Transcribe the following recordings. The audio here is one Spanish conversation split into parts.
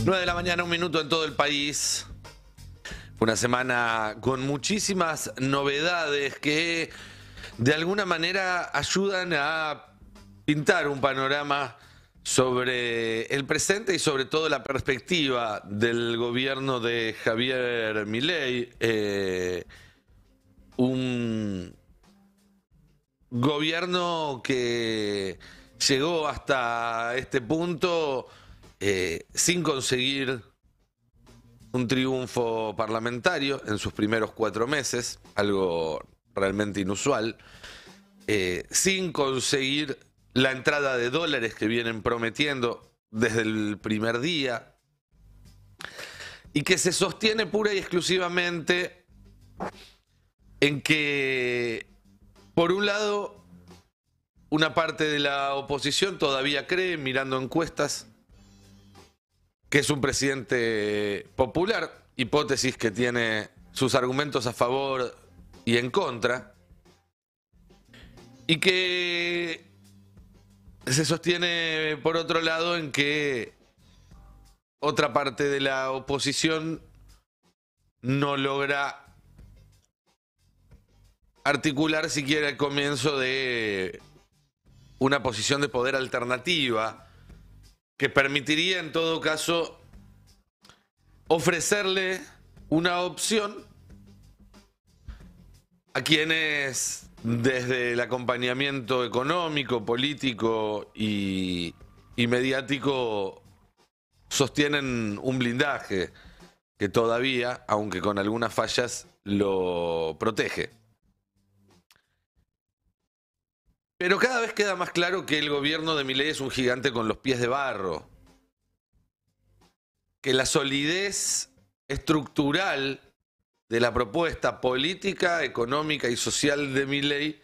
9 de la mañana, 1 minuto en todo el país. Una semana con muchísimas novedades que de alguna manera ayudan a pintar un panorama sobre el presente y sobre todo la perspectiva del gobierno de Javier Milei. Un gobierno que llegó hasta este punto sin conseguir un triunfo parlamentario en sus primeros 4 meses, algo realmente inusual, sin conseguir la entrada de dólares que vienen prometiendo desde el primer día y que se sostiene pura y exclusivamente en que, por un lado, una parte de la oposición todavía cree, mirando encuestas, que es un presidente popular, hipótesis que tiene sus argumentos a favor y en contra, y que se sostiene, por otro lado, en que otra parte de la oposición no logra articular siquiera el comienzo de una posición de poder alternativa que permitiría en todo caso ofrecerle una opción a quienes desde el acompañamiento económico, político y mediático sostienen un blindaje que todavía, aunque con algunas fallas, lo protege. Pero cada vez queda más claro que el gobierno de Milei es un gigante con los pies de barro. Que la solidez estructural de la propuesta política, económica y social de Milei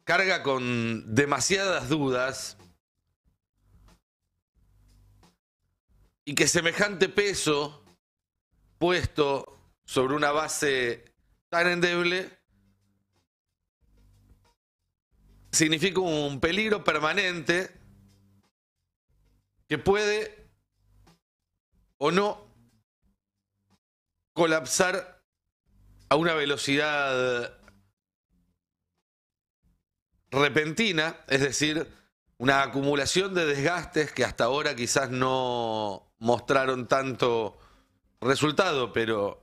carga con demasiadas dudas y que semejante peso puesto sobre una base tan endeble significa un peligro permanente que puede o no colapsar a una velocidad repentina, es decir, una acumulación de desgastes que hasta ahora quizás no mostraron tanto resultado, pero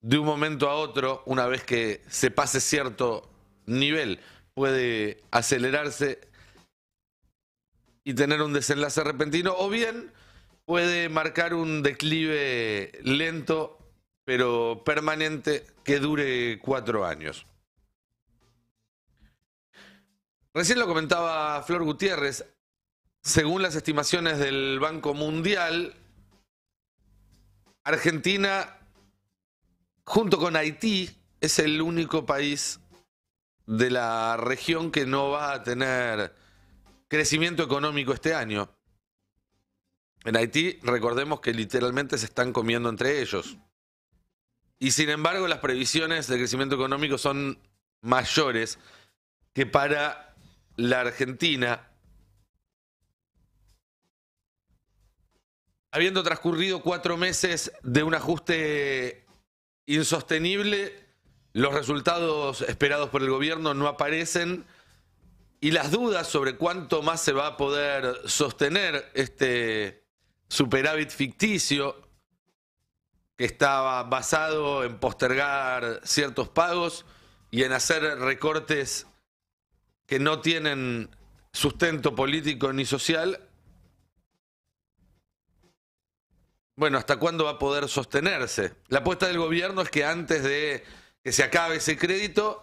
de un momento a otro, una vez que se pase cierto nivel, puede acelerarse y tener un desenlace repentino, o bien puede marcar un declive lento pero permanente que dure 4 años. Recién lo comentaba Flor Gutiérrez, según las estimaciones del Banco Mundial, Argentina, junto con Haití, es el único país de la región que no va a tener crecimiento económico este año. En Haití, recordemos que literalmente se están comiendo entre ellos. Y sin embargo, las previsiones de crecimiento económico son mayores que para la Argentina. Habiendo transcurrido 4 meses de un ajuste insostenible, los resultados esperados por el gobierno no aparecen y las dudas sobre cuánto más se va a poder sostener este superávit ficticio que estaba basado en postergar ciertos pagos y en hacer recortes que no tienen sustento político ni social. Bueno, ¿hasta cuándo va a poder sostenerse? La apuesta del gobierno es que antes de que se acabe ese crédito,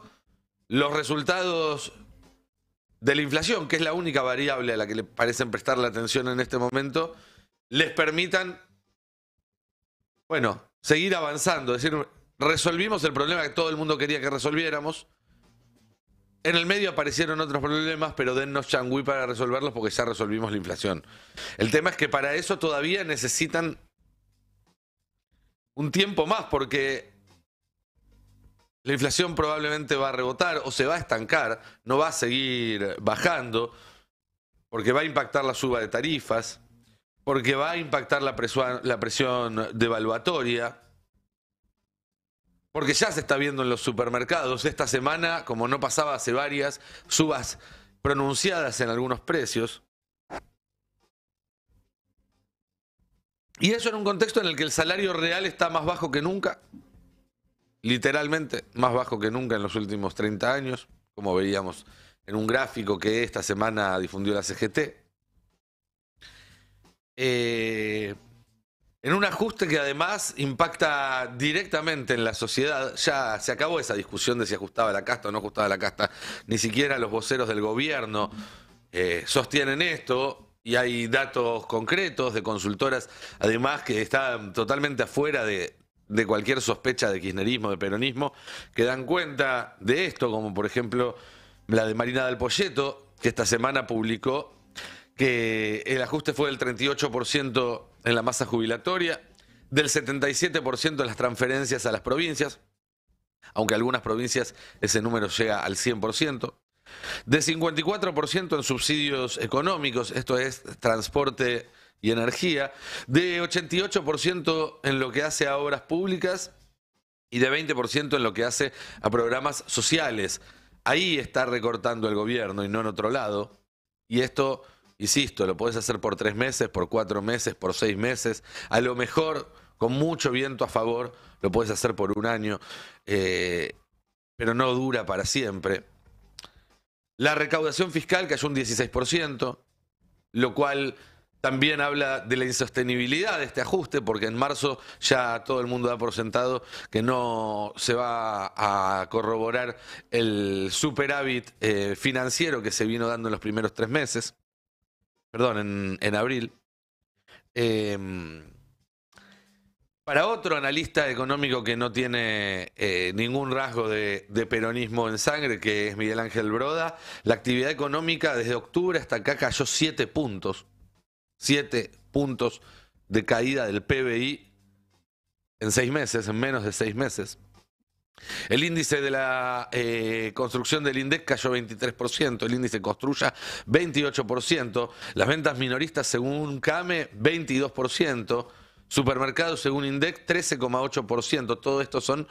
los resultados de la inflación, que es la única variable a la que le parecen prestarle atención en este momento, les permitan, bueno, seguir avanzando. Es decir, resolvimos el problema que todo el mundo quería que resolviéramos. En el medio aparecieron otros problemas, pero dennos changüí para resolverlos porque ya resolvimos la inflación. El tema es que para eso todavía necesitan un tiempo más, porque la inflación probablemente va a rebotar o se va a estancar, no va a seguir bajando. porque va a impactar la suba de tarifas, porque va a impactar la presión devaluatoria, porque ya se está viendo en los supermercados esta semana, como no pasaba hace varias, subas pronunciadas en algunos precios. Y eso en un contexto en el que el salario real está más bajo que nunca, literalmente más bajo que nunca en los últimos 30 años, como veíamos en un gráfico que esta semana difundió la CGT. En un ajuste que además impacta directamente en la sociedad. Ya se acabó esa discusión de si ajustaba la casta o no ajustaba la casta. Ni siquiera los voceros del gobierno sostienen esto. Y hay datos concretos de consultoras, además, que están totalmente afuera de cualquier sospecha de kirchnerismo, de peronismo, que dan cuenta de esto, como por ejemplo la de Marina Del Poyeto, que esta semana publicó que el ajuste fue del 38% en la masa jubilatoria, del 77% en las transferencias a las provincias, aunque algunas provincias ese número llega al 100%, de 54% en subsidios económicos, esto es transporte y energía, de 88% en lo que hace a obras públicas y de 20% en lo que hace a programas sociales. Ahí está recortando el gobierno y no en otro lado. Y esto, insisto, lo podés hacer por 3 meses, por 4 meses, por 6 meses. A lo mejor, con mucho viento a favor, lo podés hacer por 1 año, pero no dura para siempre. La recaudación fiscal cayó un 16%, lo cual también habla de la insostenibilidad de este ajuste, porque en marzo ya todo el mundo da por sentado que no se va a corroborar el superávit financiero que se vino dando en los primeros 3 meses, perdón, en abril. Para otro analista económico que no tiene ningún rasgo de peronismo en sangre, que es Miguel Ángel Broda, la actividad económica desde octubre hasta acá cayó 7 puntos. 7 puntos de caída del PBI en 6 meses, en menos de 6 meses. El índice de la construcción del INDEC cayó 23%, el índice Construya 28%, las ventas minoristas según CAME 22%, supermercados según INDEC 13,8%, todo esto son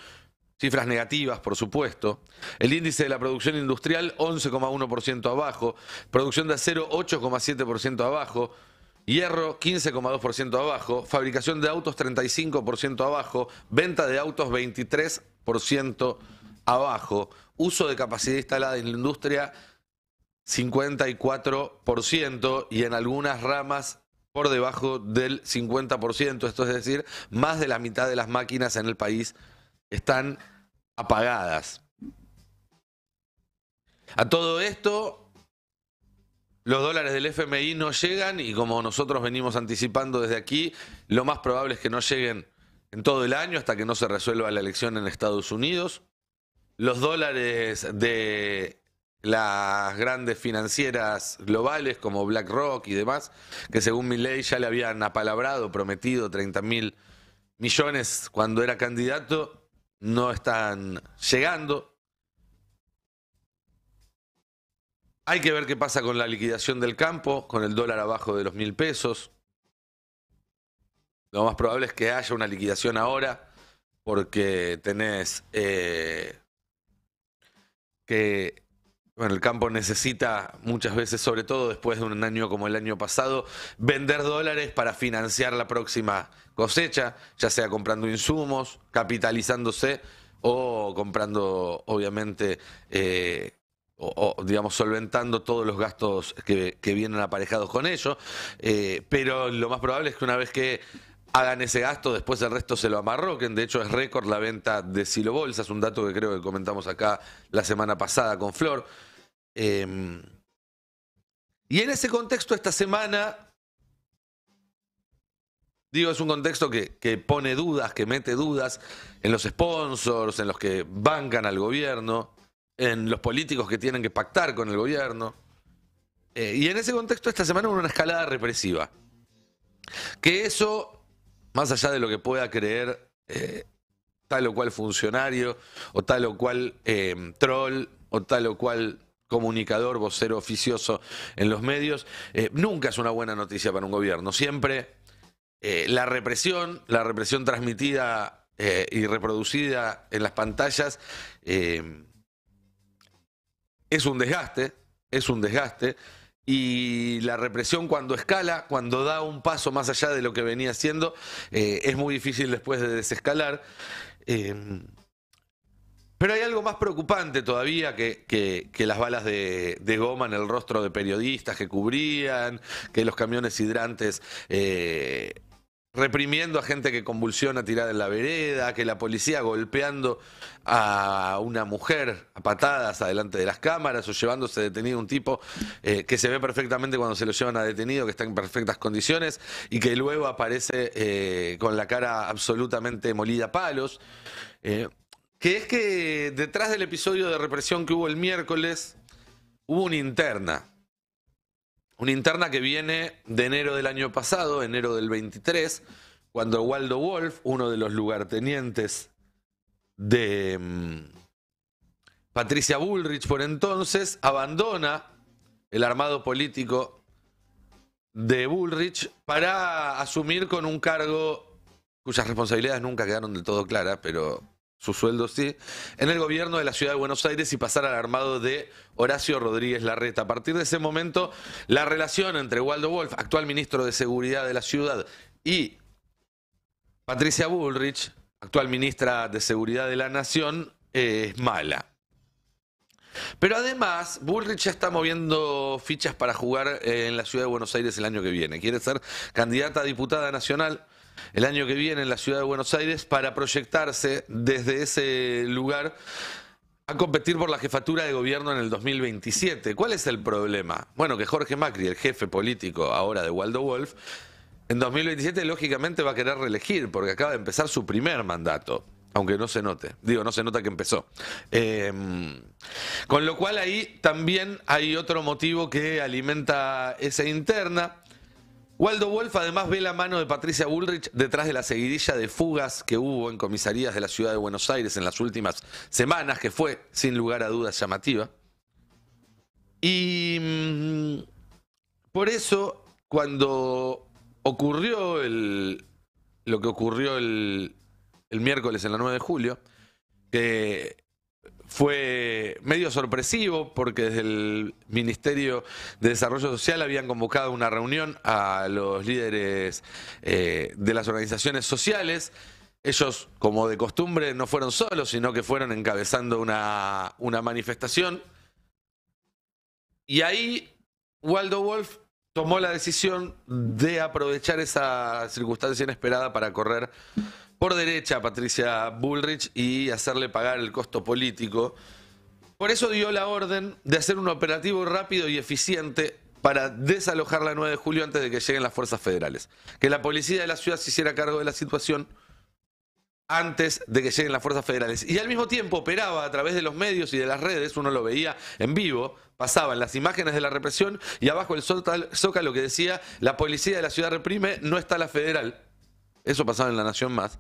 cifras negativas, por supuesto. El índice de la producción industrial 11,1% abajo, producción de acero 8,7% abajo, hierro 15,2% abajo, fabricación de autos 35% abajo, venta de autos 23% abajo, uso de capacidad instalada en la industria 54% y en algunas ramas por debajo del 50%, esto es decir, más de la mitad de las máquinas en el país están apagadas. A todo esto, los dólares del FMI no llegan y como nosotros venimos anticipando desde aquí, lo más probable es que no lleguen en todo el año hasta que no se resuelva la elección en Estados Unidos. Los dólares de las grandes financieras globales como BlackRock y demás, que según Milei ya le habían apalabrado, prometido 30.000 millones cuando era candidato, no están llegando. Hay que ver qué pasa con la liquidación del campo, con el dólar abajo de los 1.000 pesos. Lo más probable es que haya una liquidación ahora, porque tenés que bueno, el campo necesita muchas veces, sobre todo después de un año como el año pasado, vender dólares para financiar la próxima cosecha, ya sea comprando insumos, capitalizándose o comprando, obviamente, o digamos, solventando todos los gastos que vienen aparejados con ello. Pero lo más probable es que una vez que hagan ese gasto, después el resto se lo amarroquen. De hecho, es récord la venta de silobolsas, un dato que creo que comentamos acá la semana pasada con Flor. Y en ese contexto, esta semana, digo, es un contexto que pone dudas, que mete dudas en los sponsors, en los que bancan al gobierno, en los políticos que tienen que pactar con el gobierno. Y en ese contexto, esta semana hubo una escalada represiva. Que eso, más allá de lo que pueda creer tal o cual funcionario, o tal o cual troll, o tal o cual comunicador, vocero oficioso en los medios, nunca es una buena noticia para un gobierno. Siempre la represión transmitida y reproducida en las pantallas es un desgaste, y la represión cuando escala, cuando da un paso más allá de lo que venía haciendo, es muy difícil después de desescalar. Pero hay algo más preocupante todavía que las balas de goma en el rostro de periodistas que cubrían, que los camiones hidrantes reprimiendo a gente que convulsiona tirada en la vereda, que la policía golpeando a una mujer a patadas adelante de las cámaras, o llevándose detenido un tipo que se ve perfectamente cuando se lo llevan a detenido, que está en perfectas condiciones, y que luego aparece con la cara absolutamente molida a palos. Que es que detrás del episodio de represión que hubo el miércoles, hubo una interna. Una interna que viene de enero del año pasado, enero del 23, cuando Waldo Wolf, uno de los lugartenientes de Patricia Bullrich por entonces, abandona el armado político de Bullrich para asumir con un cargo cuyas responsabilidades nunca quedaron del todo claras, pero su sueldo sí, en el gobierno de la ciudad de Buenos Aires, y pasar al armado de Horacio Rodríguez Larreta. A partir de ese momento, la relación entre Waldo Wolf, actual ministro de Seguridad de la ciudad, y Patricia Bullrich, actual ministra de Seguridad de la Nación, es mala. Pero además, Bullrich ya está moviendo fichas para jugar en la ciudad de Buenos Aires el año que viene. Quiere ser candidata a diputada nacional el año que viene en la ciudad de Buenos Aires para proyectarse desde ese lugar a competir por la jefatura de gobierno en el 2027. ¿Cuál es el problema? Bueno, que Jorge Macri, el jefe político ahora de Waldo Wolf, en 2027 lógicamente va a querer reelegir porque acaba de empezar su primer mandato. Aunque no se note, no se nota que empezó. Con lo cual ahí también hay otro motivo que alimenta esa interna. Waldo Wolf además ve la mano de Patricia Bullrich detrás de la seguidilla de fugas que hubo en comisarías de la ciudad de Buenos Aires en las últimas semanas, que fue sin lugar a dudas llamativa. Y por eso, cuando ocurrió lo que ocurrió el miércoles en la 9 de julio, que fue medio sorpresivo porque desde el Ministerio de Desarrollo Social habían convocado una reunión a los líderes de las organizaciones sociales. Ellos, como de costumbre, no fueron solos, sino que fueron encabezando una manifestación. Y ahí Waldo Wolf tomó la decisión de aprovechar esa circunstancia inesperada para correr por derecha a Patricia Bullrich y hacerle pagar el costo político. Por eso dio la orden de hacer un operativo rápido y eficiente para desalojar la 9 de julio antes de que lleguen las fuerzas federales. Que la policía de la ciudad se hiciera cargo de la situación antes de que lleguen las fuerzas federales. Y al mismo tiempo operaba a través de los medios y de las redes, uno lo veía en vivo, pasaban las imágenes de la represión y abajo el zócalo que decía: la policía de la ciudad reprime, no está la federal. Eso pasaba en La Nación Más.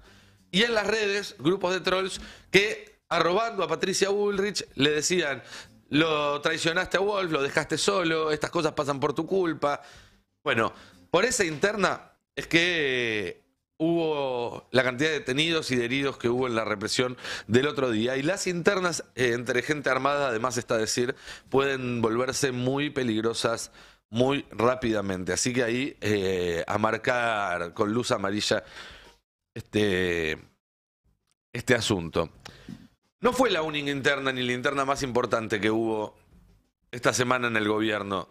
Y en las redes, grupos de trolls que, arrobando a Patricia Bullrich, le decían: lo traicionaste a Wolf, lo dejaste solo, estas cosas pasan por tu culpa. Bueno, por esa interna es que hubo la cantidad de detenidos y de heridos que hubo en la represión del otro día. Y las internas entre gente armada, además está decir, pueden volverse muy peligrosas muy rápidamente. Así que ahí a marcar con luz amarilla este asunto. No fue la única interna ni la interna más importante que hubo esta semana en el gobierno.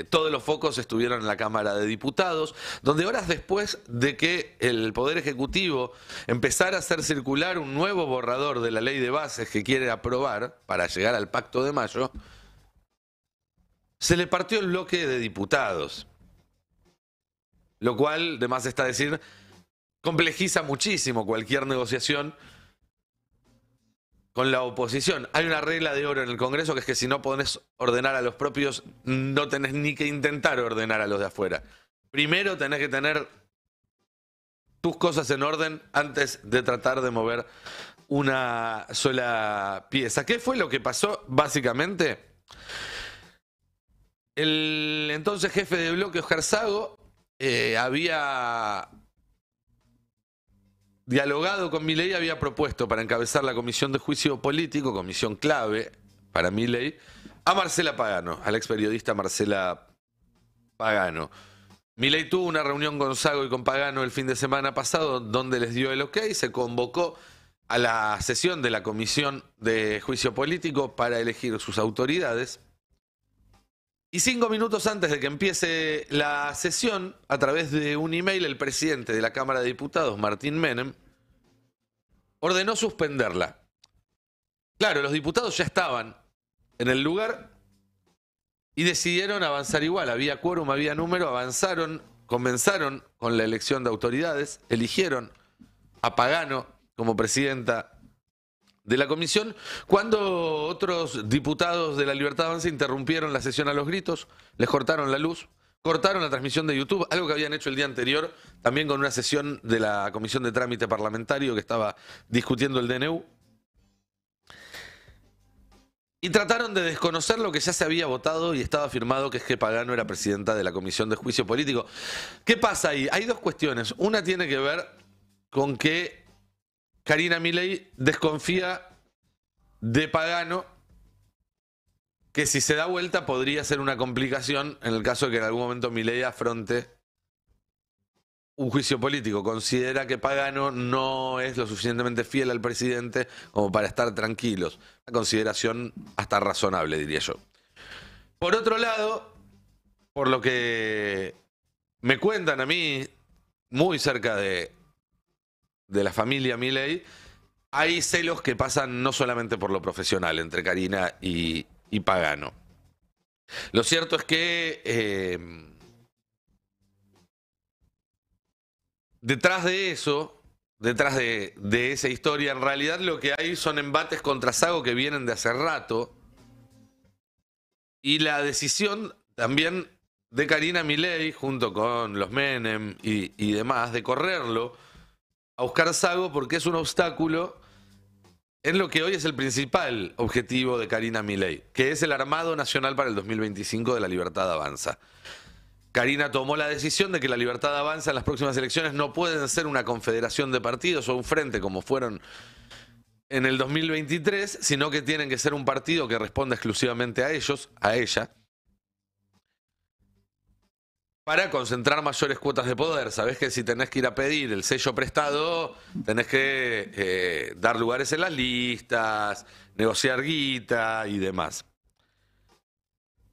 Todos los focos estuvieron en la Cámara de Diputados, donde horas después de que el Poder Ejecutivo empezara a hacer circular un nuevo borrador de la ley de bases que quiere aprobar para llegar al Pacto de Mayo, se le partió el bloque de diputados, lo cual, de más está decir, complejiza muchísimo cualquier negociación con la oposición. Hay una regla de oro en el Congreso que es que si no podés ordenar a los propios, no tenés ni que intentar ordenar a los de afuera. Primero tenés que tener tus cosas en orden antes de tratar de mover una sola pieza. ¿Qué fue lo que pasó? Básicamente, el entonces jefe de bloque, Oscar Sago, había dialogado con Milei, había propuesto para encabezar la comisión de juicio político, comisión clave para Milei, a Marcela Pagano, a la ex periodista Marcela Pagano. Milei tuvo una reunión con Sago y con Pagano el fin de semana pasado donde les dio el ok, se convocó a la sesión de la comisión de juicio político para elegir sus autoridades. Y 5 minutos antes de que empiece la sesión, a través de un email, el presidente de la Cámara de Diputados, Martín Menem, ordenó suspenderla. Claro, los diputados ya estaban en el lugar y decidieron avanzar igual. Había quórum, había número, avanzaron, comenzaron con la elección de autoridades, eligieron a Pagano como presidenta de la comisión, cuando otros diputados de la Libertad Avanza interrumpieron la sesión a los gritos, les cortaron la luz, cortaron la transmisión de YouTube, algo que habían hecho el día anterior, también con una sesión de la Comisión de Trámite Parlamentario que estaba discutiendo el DNU. Y trataron de desconocer lo que ya se había votado y estaba firmado, que es que Pagano era presidenta de la Comisión de Juicio Político. ¿Qué pasa ahí? Hay dos cuestiones. Una tiene que ver con que Karina Milei desconfía de Pagano, que si se da vuelta podría ser una complicación en el caso de que en algún momento Milei afronte un juicio político. Considera que Pagano no es lo suficientemente fiel al presidente como para estar tranquilos. Una consideración hasta razonable, diría yo. Por otro lado, por lo que me cuentan a mí, muy cerca de la familia Milei, hay celos que pasan no solamente por lo profesional entre Karina y Pagano. Lo cierto es que detrás de eso, detrás de esa historia, en realidad lo que hay son embates contra Sago que vienen de hace rato, y la decisión también de Karina Milei, junto con los Menem y demás, de correrlo a Oscar Sago, porque es un obstáculo en lo que hoy es el principal objetivo de Karina Milei, que es el armado nacional para el 2025 de la Libertad Avanza. Karina tomó la decisión de que la Libertad Avanza en las próximas elecciones no pueden ser una confederación de partidos o un frente como fueron en el 2023, sino que tienen que ser un partido que responda exclusivamente a ellos, a ella, para concentrar mayores cuotas de poder. Sabés que si tenés que ir a pedir el sello prestado, tenés que dar lugares en las listas, negociar guita y demás.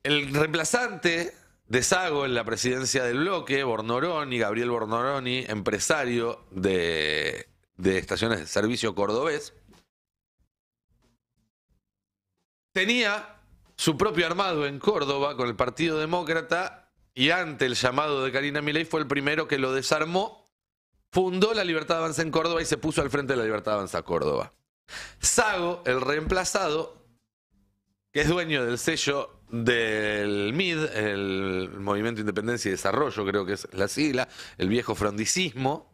El reemplazante de Sago en la presidencia del bloque, Bornoroni, Gabriel Bornoroni, empresario de estaciones de servicio cordobés, tenía su propio armado en Córdoba con el Partido Demócrata. Y ante el llamado de Karina Milei fue el primero que lo desarmó, fundó la Libertad Avanza en Córdoba y se puso al frente de la Libertad Avanza Córdoba. Sago, el reemplazado, que es dueño del sello del MID, el Movimiento Independencia y Desarrollo, creo que es la sigla, el viejo frondicismo,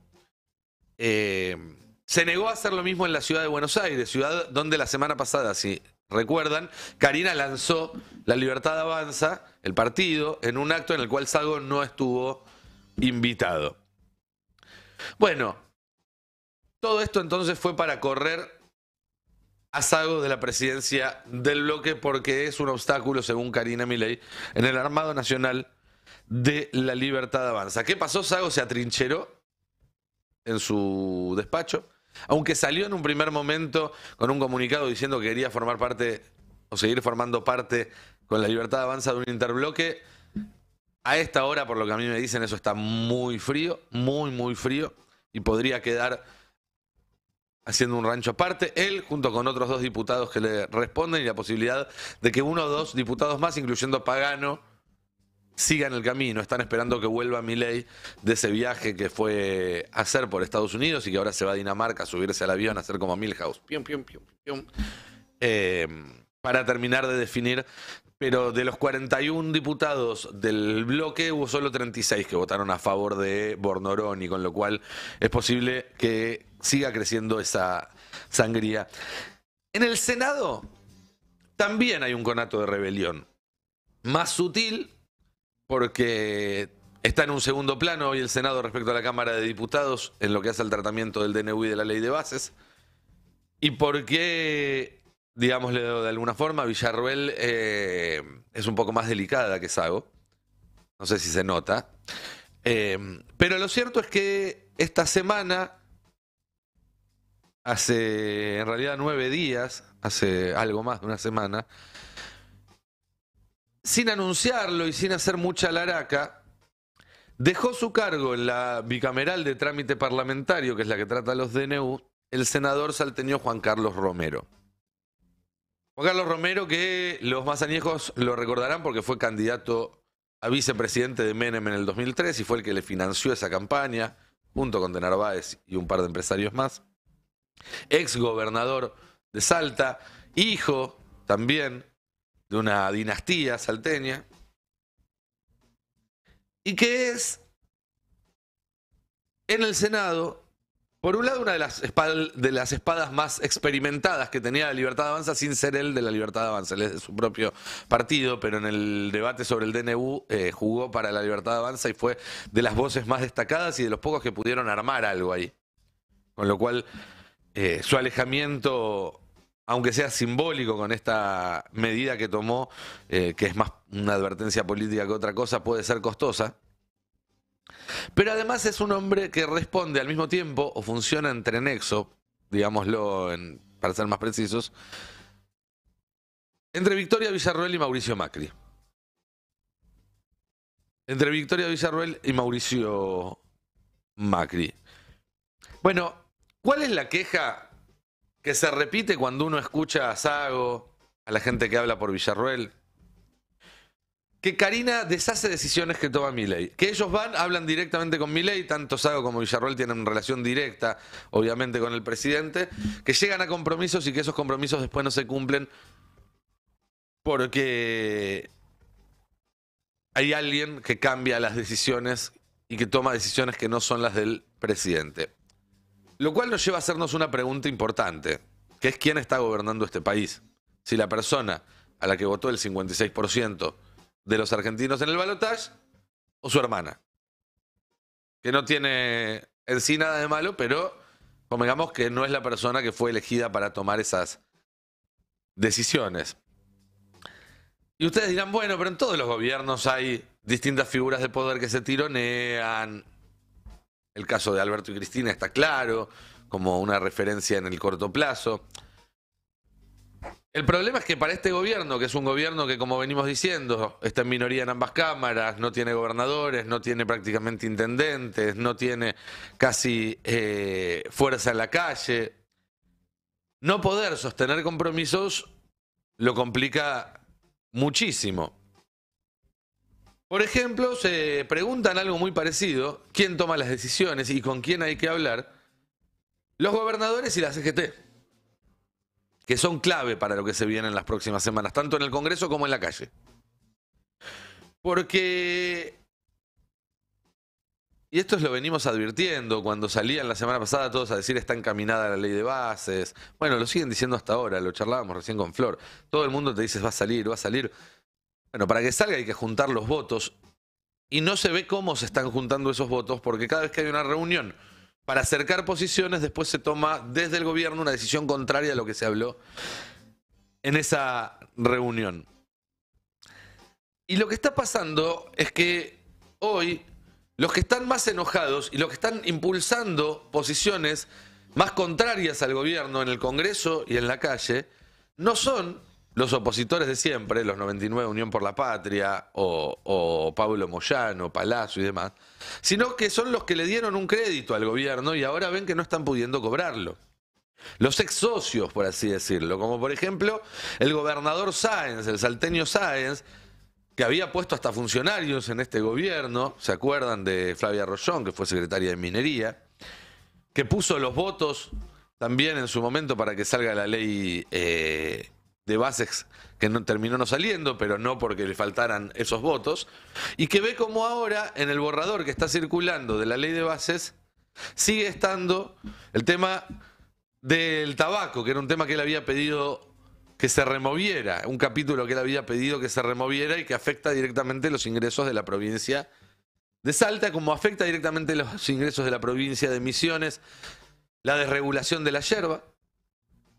se negó a hacer lo mismo en la ciudad de Buenos Aires, ciudad donde la semana pasada, si recuerdan, Karina lanzó la Libertad Avanza, el partido, en un acto en el cual Sago no estuvo invitado. Bueno, todo esto entonces fue para correr a Sago de la presidencia del bloque porque es un obstáculo, según Karina Milei, en el armado nacional de la Libertad Avanza. ¿Qué pasó? Sago se atrincheró en su despacho, aunque salió en un primer momento con un comunicado diciendo que quería formar parte o seguir formando parte con la Libertad Avanza de un interbloque. A esta hora, por lo que a mí me dicen, eso está muy frío, muy frío, y podría quedar haciendo un rancho aparte, él junto con otros 2 diputados que le responden, y la posibilidad de que 1 o 2 diputados más, incluyendo Pagano, sigan el camino. Están esperando que vuelva Milei de ese viaje que fue a hacer por Estados Unidos y que ahora se va a Dinamarca a subirse al avión a hacer como Milhouse, para terminar de definir pero de los 41 diputados del bloque hubo solo 36 que votaron a favor de Bornoroni, con lo cual es posible que siga creciendo esa sangría. En el Senado también hay un conato de rebelión, más sutil porque está en un segundo plano hoy el Senado respecto a la Cámara de Diputados en lo que hace al tratamiento del DNU y de la Ley de Bases, y porque, digámosle de alguna forma, Villarroel es un poco más delicada que Sago, no sé si se nota, pero lo cierto es que esta semana, hace en realidad 9 días, hace algo más de una semana, sin anunciarlo y sin hacer mucha laraca, dejó su cargo en la bicameral de trámite parlamentario, que es la que trata los DNU, el senador salteño Juan Carlos Romero. Juan Carlos Romero, que los más añejos lo recordarán porque fue candidato a vicepresidente de Menem en el 2003 y fue el que le financió esa campaña, junto con de Narváez y un par de empresarios más. Ex gobernador de Salta, hijo también de una dinastía salteña, y que es en el Senado, por un lado, una de las espadas más experimentadas que tenía la Libertad Avanza, sin ser él de la Libertad Avanza, él es de su propio partido, pero en el debate sobre el DNU jugó para la Libertad Avanza y fue de las voces más destacadas y de los pocos que pudieron armar algo ahí. Con lo cual, su alejamiento, aunque sea simbólico con esta medida que tomó, que es más una advertencia política que otra cosa, puede ser costosa. Pero además es un hombre que responde al mismo tiempo, o funciona entre nexo, digámoslo para ser más precisos, entre Victoria Villarroel y Mauricio Macri. Entre Victoria Villarroel y Mauricio Macri. Bueno, ¿cuál es la queja que se repite cuando uno escucha a Sago, a la gente que habla por Villarroel? Que Karina deshace decisiones que toma Milei. Que ellos hablan directamente con Milei, tanto Sago como Villarroel tienen relación directa, obviamente, con el presidente, que llegan a compromisos y que esos compromisos después no se cumplen porque hay alguien que cambia las decisiones y que toma decisiones que no son las del presidente. Lo cual nos lleva a hacernos una pregunta importante, que es quién está gobernando este país. Si la persona a la que votó el 56% de los argentinos en el balotaje o su hermana, que no tiene en sí nada de malo, pero convengamos que no es la persona que fue elegida para tomar esas decisiones. Y ustedes dirán, bueno, pero en todos los gobiernos hay distintas figuras de poder que se tironean. El caso de Alberto y Cristina está claro, como una referencia en el corto plazo. El problema es que para este gobierno, que es un gobierno que, como venimos diciendo, está en minoría en ambas cámaras, no tiene gobernadores, no tiene prácticamente intendentes, no tiene casi fuerza en la calle, no poder sostener compromisos lo complica muchísimo. Por ejemplo, se preguntan algo muy parecido, ¿quién toma las decisiones y con quién hay que hablar? Los gobernadores y la CGT, que son clave para lo que se viene en las próximas semanas, tanto en el Congreso como en la calle. Porque, y esto lo venimos advirtiendo, cuando salían la semana pasada todos a decir está encaminada la ley de bases, bueno, lo siguen diciendo hasta ahora, lo charlábamos recién con Flor, todo el mundo te dice va a salir, va a salir. Bueno, para que salga hay que juntar los votos y no se ve cómo se están juntando esos votos porque cada vez que hay una reunión para acercar posiciones, después se toma desde el gobierno una decisión contraria a lo que se habló en esa reunión. Y lo que está pasando es que hoy los que están más enojados y los que están impulsando posiciones más contrarias al gobierno en el Congreso y en la calle no son los opositores de siempre, los 99 Unión por la Patria o Pablo Moyano, Palazzo y demás, sino que son los que le dieron un crédito al gobierno y ahora ven que no están pudiendo cobrarlo. Los ex socios, por así decirlo, como por ejemplo el gobernador Sáenz, el salteño Sáenz, que había puesto hasta funcionarios en este gobierno, ¿se acuerdan de Flavia Rollón, que fue secretaria de Minería? Que puso los votos también en su momento para que salga la ley de bases que no, terminó no saliendo, pero no porque le faltaran esos votos, y que ve como ahora en el borrador que está circulando de la ley de bases sigue estando el tema del tabaco, que era un tema que él había pedido que se removiera, un capítulo que él había pedido que se removiera y que afecta directamente los ingresos de la provincia de Salta, como afecta directamente los ingresos de la provincia de Misiones, la desregulación de la yerba.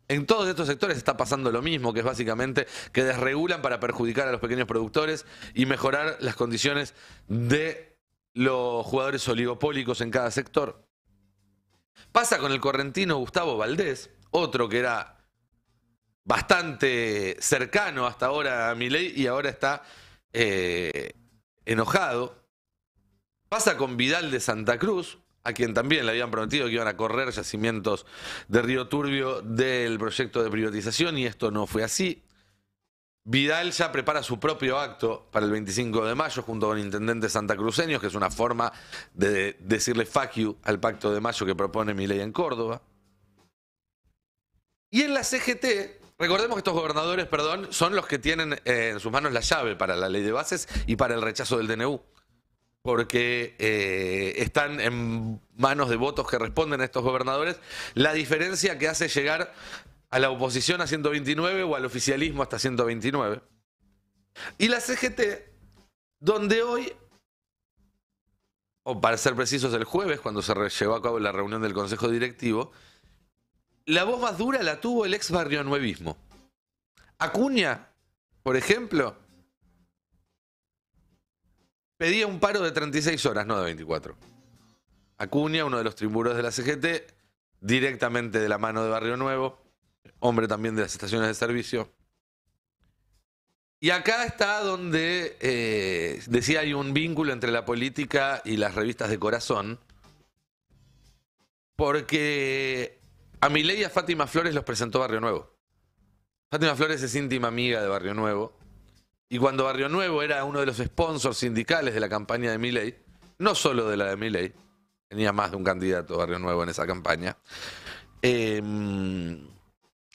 En todos estos sectores está pasando lo mismo, que es básicamente que desregulan para perjudicar a los pequeños productores y mejorar las condiciones de los jugadores oligopólicos en cada sector. Pasa con el correntino Gustavo Valdés, otro que era bastante cercano hasta ahora a Milei y ahora está enojado. Pasa con Vidal de Santa Cruz, a quien también le habían prometido que iban a correr yacimientos de Río Turbio del proyecto de privatización y esto no fue así. Vidal ya prepara su propio acto para el 25 de mayo junto con intendentes santacruceños, que es una forma de decirle fuck you al pacto de mayo que propone Milei en Córdoba. Y en la CGT, recordemos que estos gobernadores, son los que tienen en sus manos la llave para la ley de bases y para el rechazo del DNU. Porque están en manos de votos que responden a estos gobernadores, la diferencia que hace llegar a la oposición a 129 o al oficialismo hasta 129. Y la CGT, donde hoy, o para ser precisos el jueves, cuando se llevó a cabo la reunión del Consejo Directivo, la voz más dura la tuvo el ex barrionuevismo. Acuña, por ejemplo, pedía un paro de 36 horas, no de 24. Acuña, uno de los triburos de la CGT, directamente de la mano de Barrio Nuevo, hombre también de las estaciones de servicio. Y acá está donde decía hay un vínculo entre la política y las revistas de corazón, porque a Milei y a Fátima Flores los presentó Barrio Nuevo. Fátima Flores es íntima amiga de Barrio Nuevo. Y cuando Barrio Nuevo era uno de los sponsors sindicales de la campaña de Milei, no solo de la de Milei, tenía más de un candidato Barrio Nuevo en esa campaña,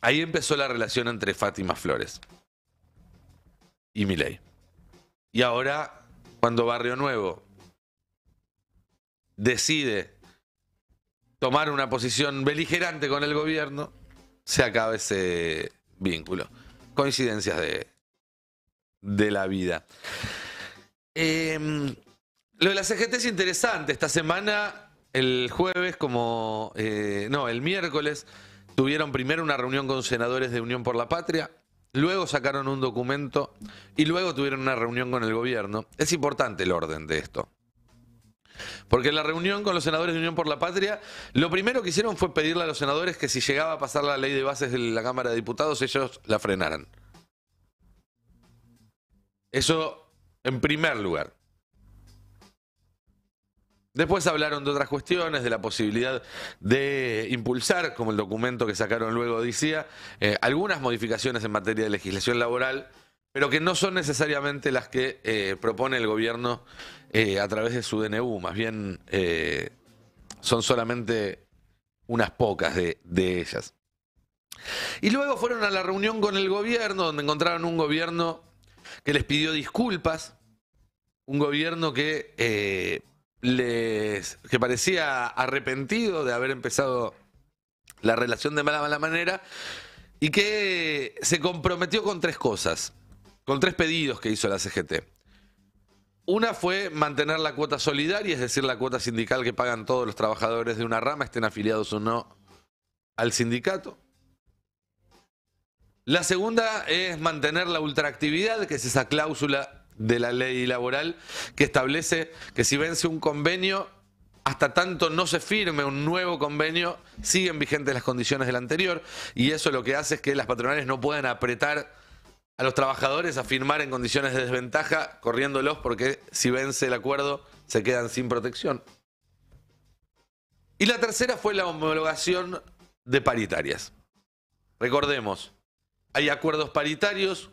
ahí empezó la relación entre Fátima Flores y Milei. Y ahora, cuando Barrio Nuevo decide tomar una posición beligerante con el gobierno, se acaba ese vínculo. Coincidencias de la vida. Lo de la CGT es interesante. Esta semana, el jueves, el miércoles, tuvieron primero una reunión con senadores de Unión por la Patria, luego sacaron un documento y luego tuvieron una reunión con el gobierno. Es importante el orden de esto. Porque en la reunión con los senadores de Unión por la Patria, lo primero que hicieron fue pedirle a los senadores que si llegaba a pasar la ley de bases de la Cámara de Diputados, ellos la frenaran. Eso en primer lugar. Después hablaron de otras cuestiones, de la posibilidad de impulsar, como el documento que sacaron luego decía, algunas modificaciones en materia de legislación laboral, pero que no son necesariamente las que propone el gobierno a través de su DNU, más bien son solamente unas pocas de ellas. Y luego fueron a la reunión con el gobierno, donde encontraron un gobierno que les pidió disculpas, un gobierno que parecía arrepentido de haber empezado la relación de mala manera y que se comprometió con tres cosas, con tres pedidos que hizo la CGT. Una fue mantener la cuota solidaria, es decir, la cuota sindical que pagan todos los trabajadores de una rama, estén afiliados o no al sindicato. La segunda es mantener la ultraactividad, que es esa cláusula de la ley laboral que establece que si vence un convenio, hasta tanto no se firme un nuevo convenio, siguen vigentes las condiciones del anterior, y eso lo que hace es que las patronales no puedan apretar a los trabajadores a firmar en condiciones de desventaja, corriéndolos porque si vence el acuerdo se quedan sin protección. Y la tercera fue la homologación de paritarias. Recordemos, hay acuerdos paritarios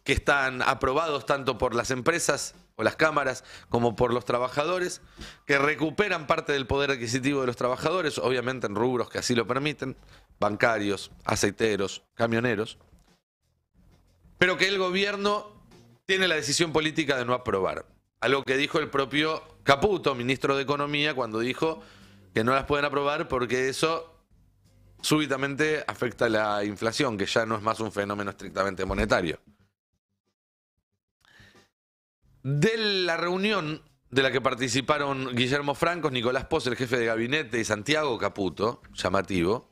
que están aprobados tanto por las empresas o las cámaras como por los trabajadores, que recuperan parte del poder adquisitivo de los trabajadores, obviamente en rubros que así lo permiten, bancarios, aceiteros, camioneros. pero que el gobierno tiene la decisión política de no aprobar. Algo que dijo el propio Caputo, ministro de Economía, cuando dijo que no las pueden aprobar porque eso súbitamente afecta la inflación, que ya no es más un fenómeno estrictamente monetario. De la reunión de la que participaron Guillermo Francos, Nicolás Pos, el jefe de gabinete, y Santiago Caputo, llamativo,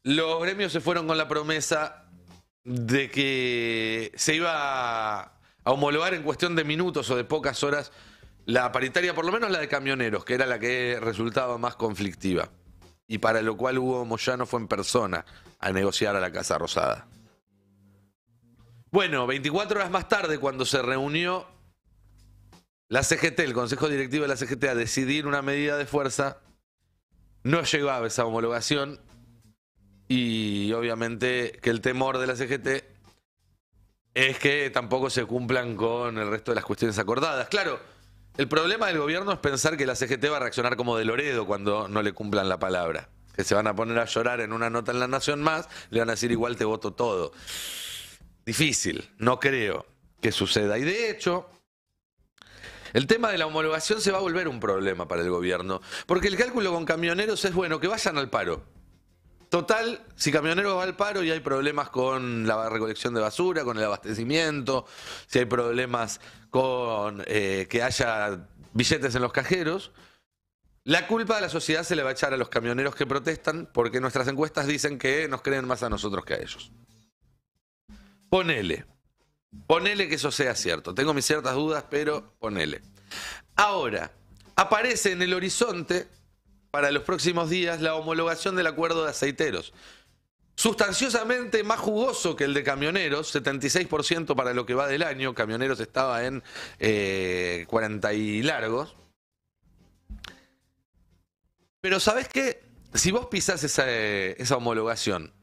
los gremios se fueron con la promesa de que se iba a homologar en cuestión de minutos o de pocas horas la paritaria, por lo menos la de camioneros, que era la que resultaba más conflictiva, y para lo cual Hugo Moyano fue en persona a negociar a la Casa Rosada. Bueno, 24 horas más tarde, cuando se reunió la CGT, el Consejo Directivo de la CGT, a decidir una medida de fuerza, no llegaba esa homologación y obviamente que el temor de la CGT es que tampoco se cumplan con el resto de las cuestiones acordadas. Claro, el problema del gobierno es pensar que la CGT va a reaccionar como de Loredo cuando no le cumplan la palabra. Que se van a poner a llorar en una nota en La Nación Más, le van a decir igual te voto todo. Difícil, no creo que suceda. Y de hecho, el tema de la homologación se va a volver un problema para el gobierno. Porque el cálculo con camioneros es bueno, que vayan al paro. Total, si camioneros va al paro y hay problemas con la recolección de basura, con el abastecimiento, si hay problemas con que haya billetes en los cajeros, la culpa de la sociedad se le va a echar a los camioneros que protestan porque nuestras encuestas dicen que nos creen más a nosotros que a ellos. Ponele que eso sea cierto. Tengo mis ciertas dudas, pero ponele. Ahora, aparece en el horizonte para los próximos días la homologación del acuerdo de aceiteros. Sustanciosamente más jugoso que el de camioneros, 76% para lo que va del año. Camioneros estaba en 40 y largos. Pero ¿sabés qué? Si vos pisás esa homologación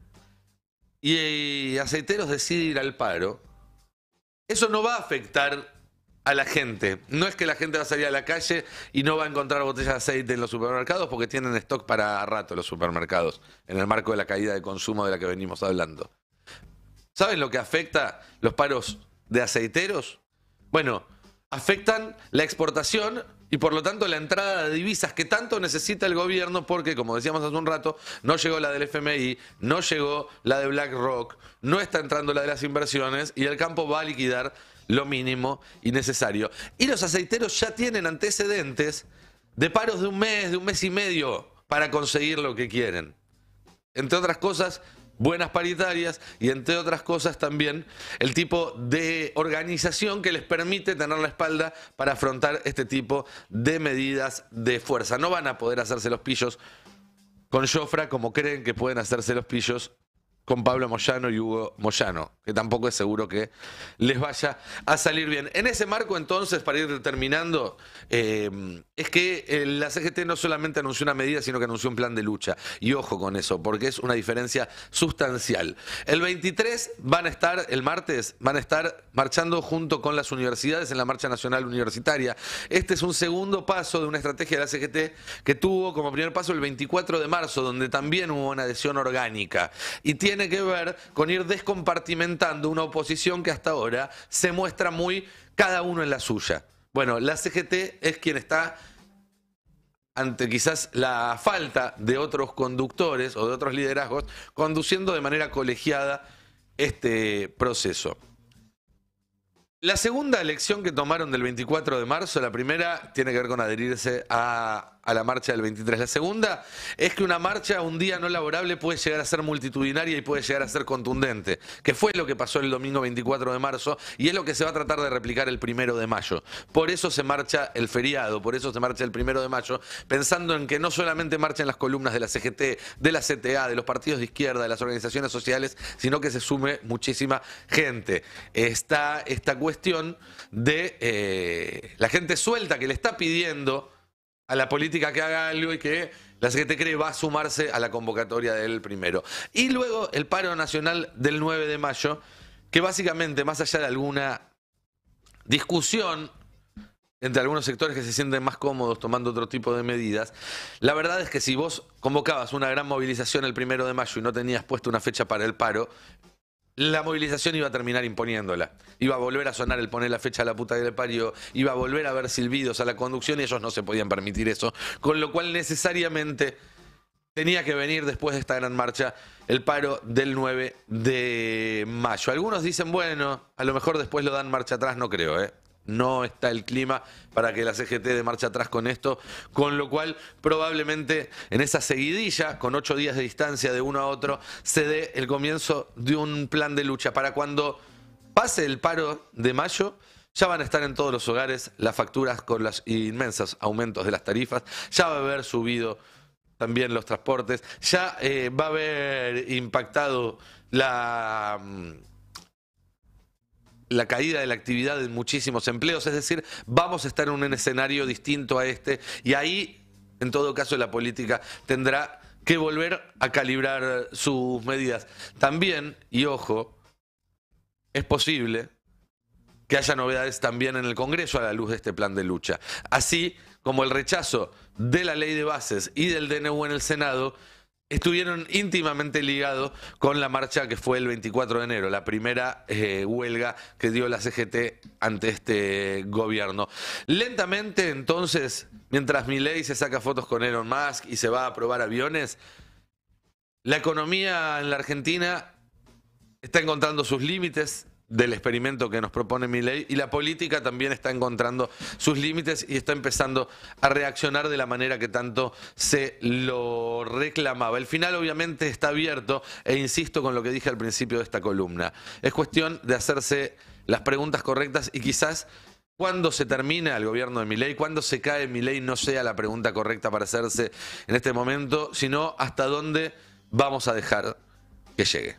y aceiteros decide ir al paro, eso no va a afectar a la gente. No es que la gente va a salir a la calle y no va a encontrar botellas de aceite en los supermercados porque tienen stock para rato los supermercados, en el marco de la caída de consumo de la que venimos hablando. ¿Saben lo que afecta los paros de aceiteros? Bueno, afectan la exportación y por lo tanto la entrada de divisas que tanto necesita el gobierno porque, como decíamos hace un rato, no llegó la del FMI, no llegó la de BlackRock, no está entrando la de las inversiones y el campo va a liquidar lo mínimo y necesario. Y los aceiteros ya tienen antecedentes de paros de un mes y medio para conseguir lo que quieren. Entre otras cosas, buenas paritarias y entre otras cosas también el tipo de organización que les permite tener la espalda para afrontar este tipo de medidas de fuerza. No van a poder hacerse los pillos con Jofra como creen que pueden hacerse los pillos con Pablo Moyano y Hugo Moyano, que tampoco es seguro que les vaya a salir bien. En ese marco, entonces, para ir terminando, es que la CGT no solamente anunció una medida, sino que anunció un plan de lucha. Y ojo con eso, porque es una diferencia sustancial. El 23 el martes, van a estar marchando junto con las universidades en la Marcha Nacional Universitaria. Este es un segundo paso de una estrategia de la CGT que tuvo como primer paso el 24 de marzo, donde también hubo una adhesión orgánica. Y tiene que ver con ir descompartimentando una oposición que hasta ahora se muestra muy cada uno en la suya. Bueno, la CGT es quien está ante quizás la falta de otros conductores o de otros liderazgos, conduciendo de manera colegiada este proceso. La segunda elección que tomaron del 24 de marzo, la primera tiene que ver con adherirse a la marcha del 23. La segunda es que una marcha un día no laborable puede llegar a ser multitudinaria y puede llegar a ser contundente, que fue lo que pasó el domingo 24 de marzo y es lo que se va a tratar de replicar el 1 de mayo. Por eso se marcha el feriado, por eso se marcha el 1 de mayo, pensando en que no solamente marchen las columnas de la CGT, de la CTA, de los partidos de izquierda, de las organizaciones sociales, sino que se sume muchísima gente. Está esta cuestión de la gente suelta que le está pidiendo a la política que haga algo y que la CGT cree va a sumarse a la convocatoria del 1. Y luego el paro nacional del 9 de mayo, que básicamente, más allá de alguna discusión entre algunos sectores que se sienten más cómodos tomando otro tipo de medidas, la verdad es que si vos convocabas una gran movilización el 1 de mayo y no tenías puesto una fecha para el paro, la movilización iba a terminar imponiéndola. Iba a volver a sonar el poner la fecha a la puta que le parió, iba a volver a haber silbidos a la conducción y ellos no se podían permitir eso. Con lo cual necesariamente tenía que venir después de esta gran marcha el paro del 9 de mayo. Algunos dicen, bueno, a lo mejor después lo dan marcha atrás, no creo, ¿eh? No está el clima para que la CGT dé marcha atrás con esto, con lo cual probablemente en esa seguidilla, con 8 días de distancia de uno a otro, se dé el comienzo de un plan de lucha para cuando pase el paro de mayo. Ya van a estar en todos los hogares las facturas con los inmensos aumentos de las tarifas, ya va a haber subido también los transportes, ya va a haber impactado la caída de la actividad en muchísimos empleos, es decir, vamos a estar en un escenario distinto a este y ahí, en todo caso, la política tendrá que volver a calibrar sus medidas. También, y ojo, es posible que haya novedades también en el Congreso a la luz de este plan de lucha. Así como el rechazo de la ley de bases y del DNU en el Senado estuvieron íntimamente ligados con la marcha que fue el 24 de enero, la primera huelga que dio la CGT ante este gobierno. Lentamente, entonces, mientras Milei se saca fotos con Elon Musk y se va a probar aviones, la economía en la Argentina está encontrando sus límites del experimento que nos propone Milei y la política también está encontrando sus límites y está empezando a reaccionar de la manera que tanto se lo reclamaba. El final obviamente está abierto e insisto con lo que dije al principio de esta columna. Es cuestión de hacerse las preguntas correctas y quizás cuando se termina el gobierno de Milei, cuando se cae Milei no sea la pregunta correcta para hacerse en este momento, sino hasta dónde vamos a dejar que llegue.